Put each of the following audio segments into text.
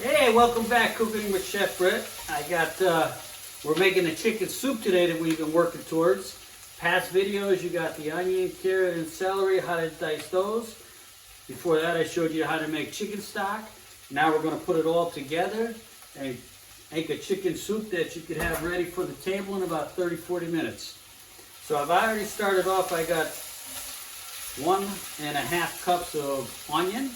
Hey, welcome back, Cooking with Chef Brett. We're making a chicken soup today that we've been working towards. Past videos, you got the onion, carrot, and celery, how to dice those. Before that, I showed you how to make chicken stock. Now we're going to put it all together and make a chicken soup that you could have ready for the table in about 30-40 minutes. So I've already started off. I got 1.5 cups of onion,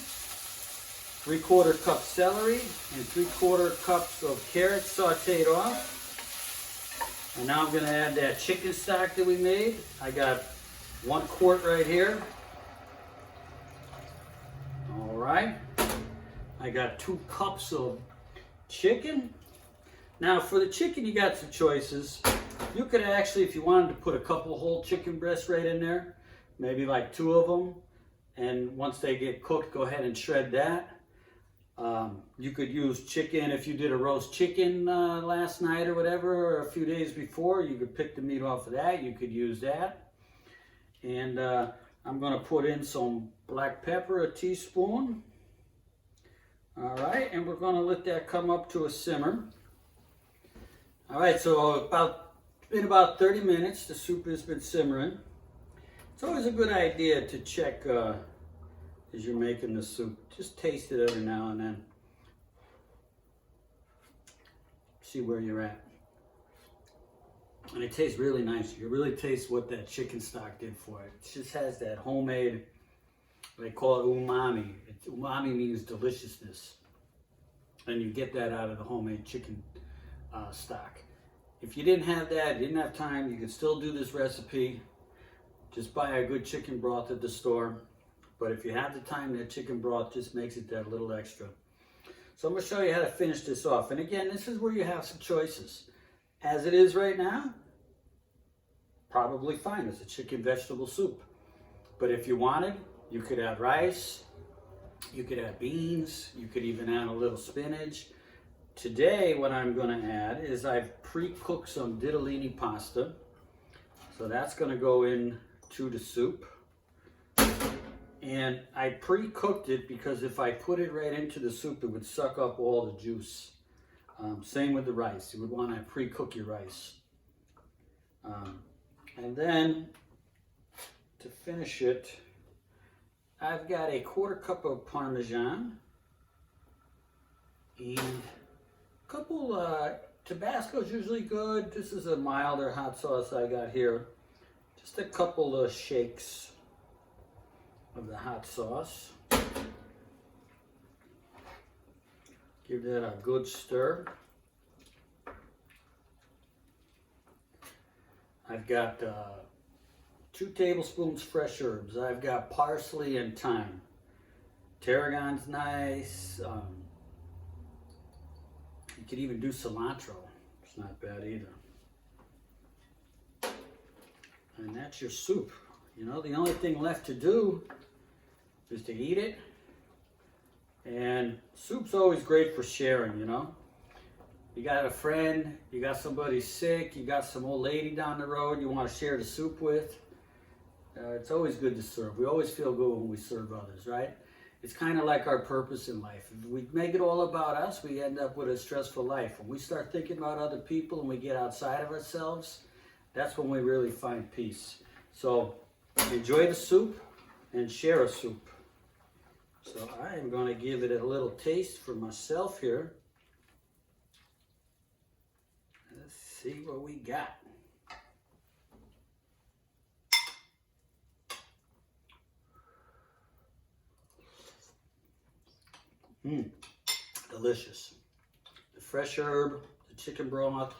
3/4 cup celery, and 3/4 cups of carrots sauteed off. And now I'm going to add that chicken stock that we made. I got 1 quart right here. All right. I got 2 cups of chicken. Now for the chicken, you got some choices. You could actually, if you wanted to put a couple whole chicken breasts right in there, maybe like 2 of them. And once they get cooked, go ahead and shred that. You could use chicken if you did a roast chicken last night or whatever, or a few days before. You could pick the meat off of that. You could use that. And I'm going to put in some black pepper, a teaspoon. All right, and we're going to let that come up to a simmer. All right, so in about 30 minutes, the soup has been simmering. It's always a good idea to check as you're making the soup. Just taste it every now and then. See where you're at. And it tastes really nice. You really taste what that chicken stock did for it. It just has that homemade, they call it umami. Umami means deliciousness. And you get that out of the homemade chicken stock. If you didn't have that, didn't have time, you can still do this recipe. Just buy a good chicken broth at the store. But if you have the time, that chicken broth just makes it that little extra. So I'm going to show you how to finish this off. And again, this is where you have some choices. As it is right now, probably fine. It's a chicken vegetable soup. But if you wanted, you could add rice, you could add beans, you could even add a little spinach. Today, what I'm going to add is I've pre-cooked some ditalini pasta. So that's going to go into the soup. And I pre-cooked it because if I put it right into the soup, it would suck up all the juice. Same with the rice. You would want to pre-cook your rice. And then, to finish it, I've got a 1/4 cup of parmesan. And a couple, Tabasco is usually good. This is a milder hot sauce I got here. Just a couple of shakes of the hot sauce. Give that a good stir. I've got 2 tablespoons fresh herbs. I've got parsley and thyme. Tarragon's nice. You could even do cilantro. It's not bad either. And that's your soup. You know, the only thing left to do is to eat it. And soup's always great for sharing, you know. You got a friend, you got somebody sick, you got some old lady down the road you want to share the soup with. It's always good to serve. We always feel good when we serve others, right? It's kind of like our purpose in life. If we make it all about us, we end up with a stressful life. When we start thinking about other people and we get outside of ourselves, that's when we really find peace. So enjoy the soup and share a soup. So I am going to give it a little taste for myself here. Let's see what we got. Delicious. The fresh herb, the chicken broth,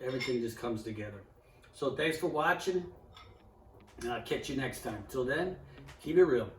everything just comes together. So thanks for watching, and I'll catch you next time. Till then, keep it real.